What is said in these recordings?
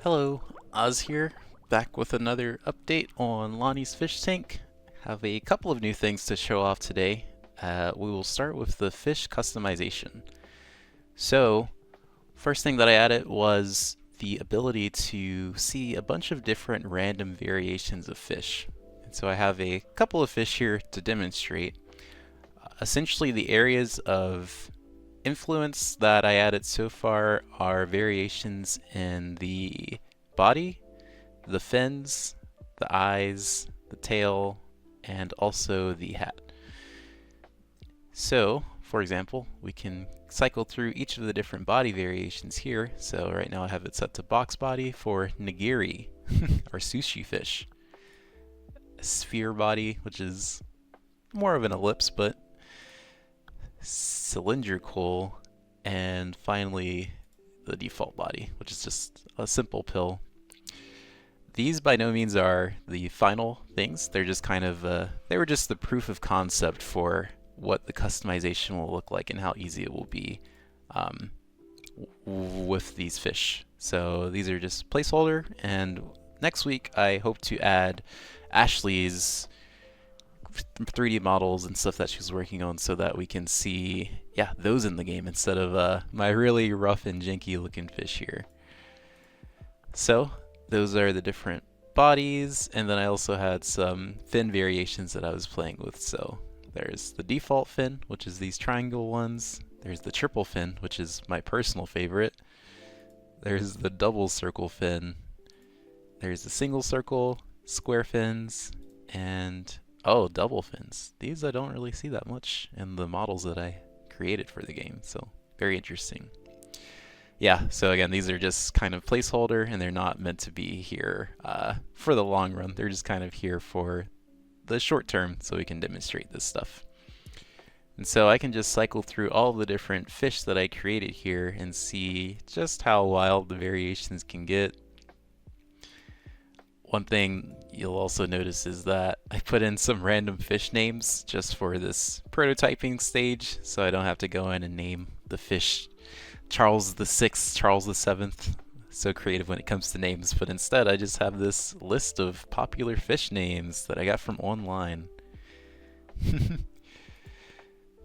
Hello, Oz here, back with another update on Lonnies Fishtank. Have a couple of new things to show off today. We will start with the fish customization. So, first thing that I added was the ability to see a bunch of different random variations of fish. And so I have a couple of fish here to demonstrate. Essentially, the areas of influence that I added so far are variations in the body, the fins, the eyes, the tail, and also the hat. So, for example, we can cycle through each of the different body variations here. So right now I have it set to box body for nigiri, or sushi fish. A sphere body, which is more of an ellipse, but cylindrical, and finally the default body, which is just a simple pill. These by no means are the final things. They're just kind of, they were just the proof of concept for what the customization will look like and how easy it will be with these fish. So these are just placeholder, and next week I hope to add Ashley's 3D models and stuff that she's working on so that we can see, yeah, those in the game instead of my really rough and janky looking fish here. So those are the different bodies, and then I also had some fin variations that I was playing with. So there's the default fin, which is these triangle ones. There's the triple fin, which is my personal favorite. There's the double circle fin. There's the single circle, square fins, and oh, double fins. These I don't really see that much in the models that I created for the game, so very interesting. Yeah, so again, these are just kind of placeholder, and they're not meant to be here for the long run. They're just kind of here for the short term so we can demonstrate this stuff. And so I can just cycle through all the different fish that I created here and see just how wild the variations can get. One thing you'll also notice is that I put in some random fish names just for this prototyping stage, so I don't have to go in and name the fish Charles the 6th, Charles the 7th. So creative when it comes to names, but instead I just have this list of popular fish names that I got from online.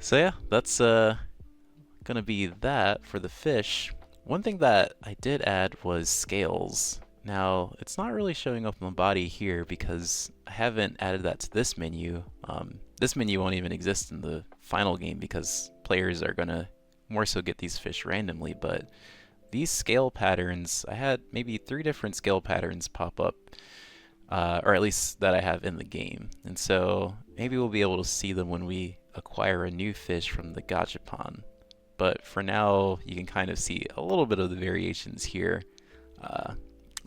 So yeah, that's gonna be that for the fish. One thing that I did add was scales. Now, it's not really showing up on the body here because I haven't added that to this menu. This menu won't even exist in the final game because players are going to more so get these fish randomly, but these scale patterns, I had maybe 3 different scale patterns pop up, or at least that I have in the game. And so maybe we'll be able to see them when we acquire a new fish from the Gachapon. But for now, you can kind of see a little bit of the variations here.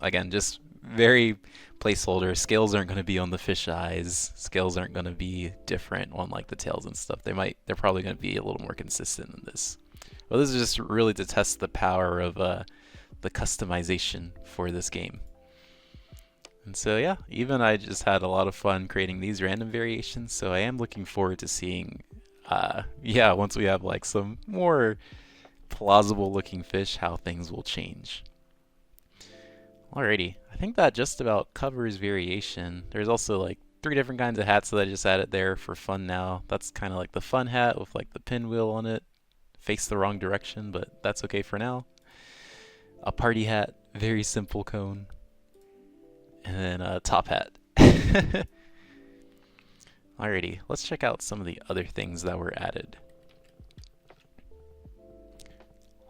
Again, just very placeholder. Scales aren't going to be on the fish eyes. Scales aren't going to be different on like the tails and stuff. They're probably going to be a little more consistent than this. Well, this is just really to test the power of the customization for this game. And so yeah, even I just had a lot of fun creating these random variations. So I am looking forward to seeing, yeah, once we have like some more plausible looking fish, how things will change. Alrighty, I think that just about covers variation. There's also like 3 different kinds of hats that I just added there for fun now. That's kind of like the fun hat with like the pinwheel on it. Face the wrong direction, but that's okay for now. A party hat, very simple cone. And then a top hat. Alrighty, let's check out some of the other things that were added.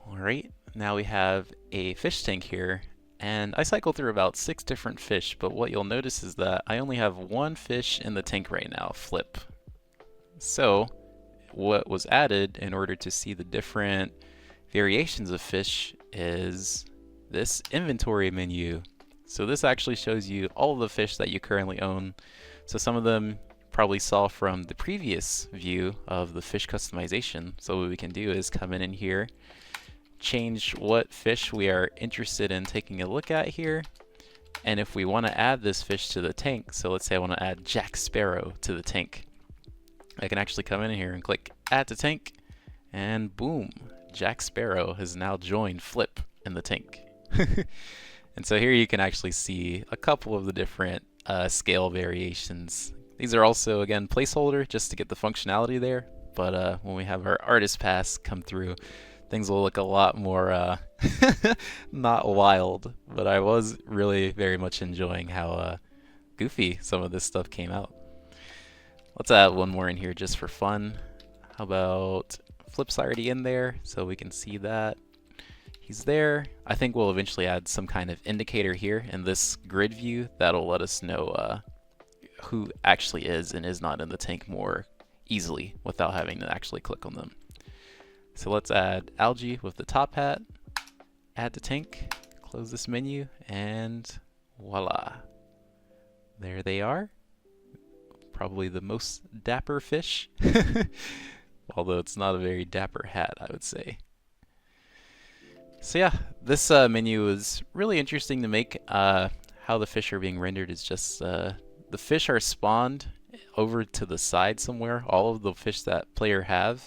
Alright, now we have a fish tank here. And I cycle through about 6 different fish, but what you'll notice is that I only have 1 fish in the tank right now, Flip. So, what was added in order to see the different variations of fish is this inventory menu. So this actually shows you all of the fish that you currently own. So some of them probably saw from the previous view of the fish customization. So what we can do is come in here, change what fish we are interested in taking a look at here, and if we want to add this fish to the tank, so let's say I want to add Jack Sparrow to the tank, I can actually come in here and click add to tank, and boom, Jack Sparrow has now joined Flip in the tank. And so here you can actually see a couple of the different scale variations. These are also, again, placeholder just to get the functionality there. But when we have our artist pass come through, things will look a lot more not wild. But I was really very much enjoying how goofy some of this stuff came out. Let's add one more in here just for fun. How about Flip's already in there, so we can see that he's there. I think we'll eventually add some kind of indicator here in this grid view that'll let us know who actually is and is not in the tank more easily without having to actually click on them. So let's add algae with the top hat, add to tank, close this menu, and voila. There they are. Probably the most dapper fish. Although it's not a very dapper hat, I would say. So yeah, this menu is really interesting to make. How the fish are being rendered is just the fish are spawned over to the side somewhere, all of the fish that player have,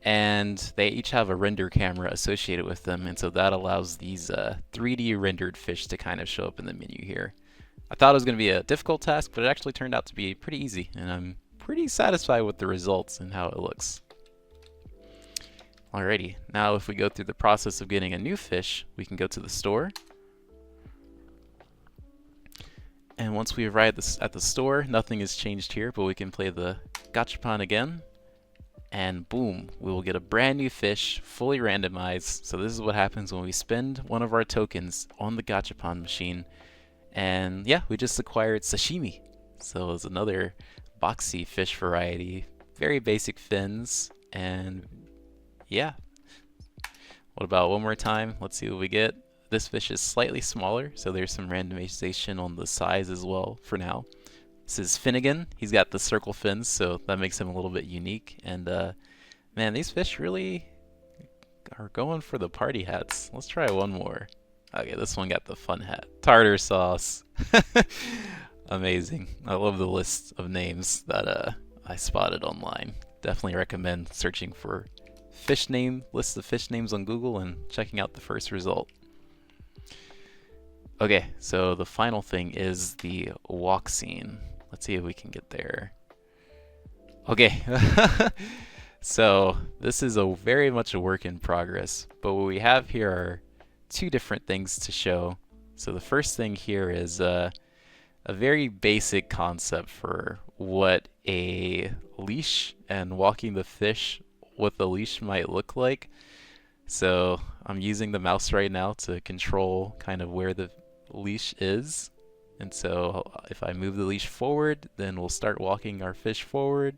and they each have a render camera associated with them, and so that allows these 3D rendered fish to kind of show up in the menu here. I thought it was going to be a difficult task, but it actually turned out to be pretty easy, and I'm pretty satisfied with the results and how it looks. Alrighty, now if we go through the process of getting a new fish, we can go to the store. And once we arrive at the store, nothing has changed here, but we can play the Gachapon again. And boom, we will get a brand new fish, fully randomized. So this is what happens when we spend one of our tokens on the Gachapon machine. And yeah, we just acquired sashimi. So it's another boxy fish variety. Very basic fins. And yeah. What about one more time? Let's see what we get. This fish is slightly smaller, so there's some randomization on the size as well for now. This is Finnegan. He's got the circle fins, so that makes him a little bit unique. And man, these fish really are going for the party hats. Let's try one more. Okay, this one got the fun hat. Tartar sauce. Amazing. I love the list of names that I spotted online. Definitely recommend searching for fish name, list of fish names on Google, and checking out the first result. Okay, so the final thing is the walk scene. Let's see if we can get there. Okay, so this is very much a work in progress, but what we have here are two different things to show. So the first thing here is a very basic concept for what a leash and walking the fish with a leash might look like. So I'm using the mouse right now to control kind of where the leash is. And so if I move the leash forward, then we'll start walking our fish forward,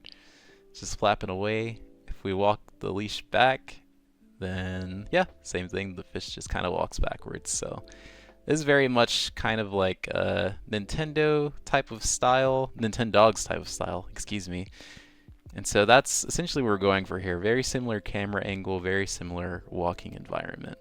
just flapping away. If we walk the leash back, then yeah, same thing, the fish just kind of walks backwards. So this is very much kind of like a Nintendo type of style, Nintendogs type of style, excuse me. And so that's essentially what we're going for here. Very similar camera angle, very similar walking environment.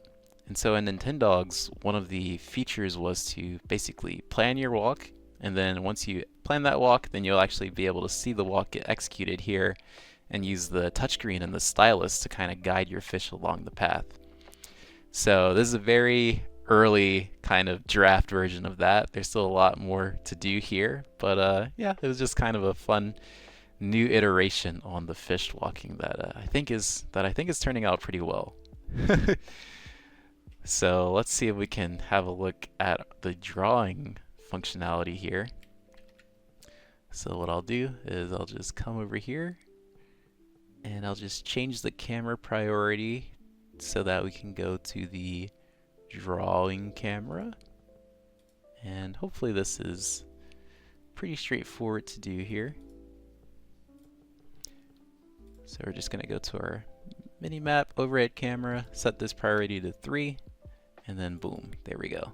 And so in Nintendogs, one of the features was to basically plan your walk, and then once you plan that walk, then you'll actually be able to see the walk get executed here and use the touchscreen and the stylus to kind of guide your fish along the path. So this is a very early kind of draft version of that. There's still a lot more to do here, but yeah, it was just kind of a fun new iteration on the fish walking that I think is turning out pretty well. So let's see if we can have a look at the drawing functionality here. So what I'll do is I'll just come over here and I'll just change the camera priority so that we can go to the drawing camera. And hopefully this is pretty straightforward to do here. So we're just going to go to our mini map overhead camera, set this priority to 3, and then boom, there we go.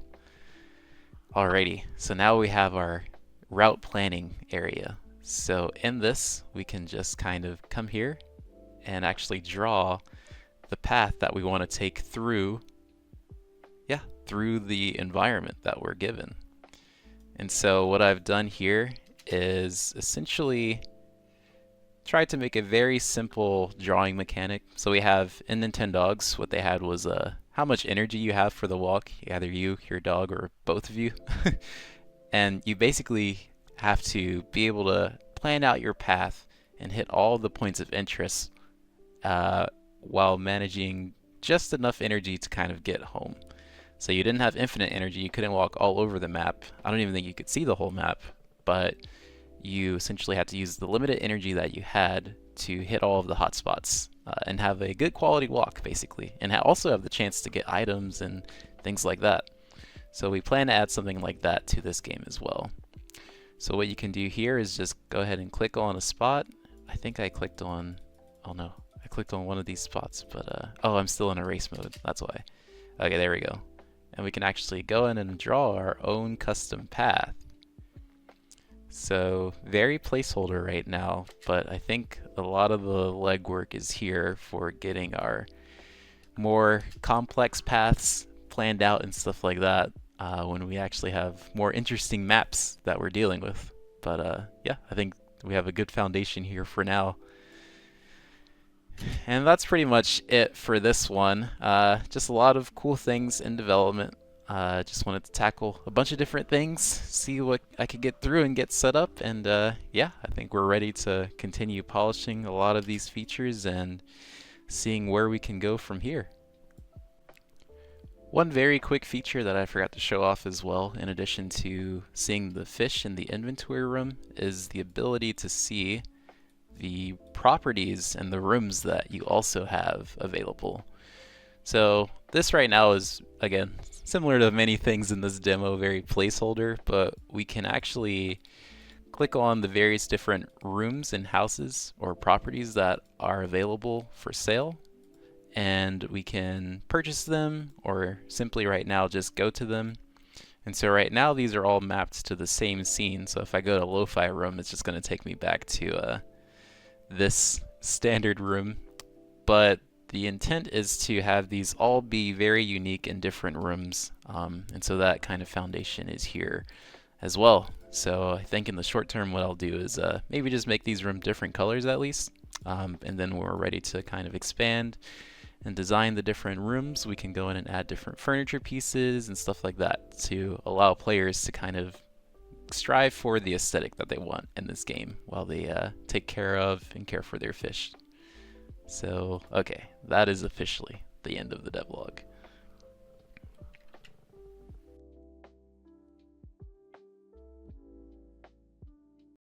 Alrighty, so now we have our route planning area. So in this, we can just kind of come here and actually draw the path that we want to take through, through the environment that we're given. And so what I've done here is essentially tried to make a very simple drawing mechanic. So we have in Nintendogs, what they had was how much energy you have for the walk, either you, your dog, or both of you. And you basically have to be able to plan out your path and hit all the points of interest while managing just enough energy to kind of get home. So you didn't have infinite energy, you couldn't walk all over the map. I don't even think you could see the whole map, but you essentially had to use the limited energy that you had to hit all of the hotspots and have a good quality walk, basically, and also have the chance to get items and things like that. So we plan to add something like that to this game as well. So what you can do here is just go ahead and click on a spot. I think I clicked on, oh no, I clicked on one of these spots, but oh, I'm still in erase mode, that's why. Okay, there we go. And we can actually go in and draw our own custom path. So very placeholder right now, but I think a lot of the legwork is here for getting our more complex paths planned out and stuff like that when we actually have more interesting maps that we're dealing with. But yeah, I think we have a good foundation here for now. And that's pretty much it for this one. Just a lot of cool things in development. Just wanted to tackle a bunch of different things, see what I could get through and get set up, and yeah, I think we're ready to continue polishing a lot of these features and seeing where we can go from here. One very quick feature that I forgot to show off as well, in addition to seeing the fish in the inventory room, is the ability to see the properties and the rooms that you also have available. So this right now is, again, similar to many things in this demo, very placeholder, but we can actually click on the various different rooms and houses or properties that are available for sale, and we can purchase them or simply right now just go to them. And so right now these are all mapped to the same scene, so if I go to Lo-Fi room, it's just going to take me back to this standard room, but the intent is to have these all be very unique in different rooms, and so that kind of foundation is here as well. So I think in the short term what I'll do is maybe just make these rooms different colors at least, and then when we're ready to kind of expand and design the different rooms, we can go in and add different furniture pieces and stuff like that to allow players to kind of strive for the aesthetic that they want in this game while they take care of and care for their fish. So, okay, that is officially the end of the devlog.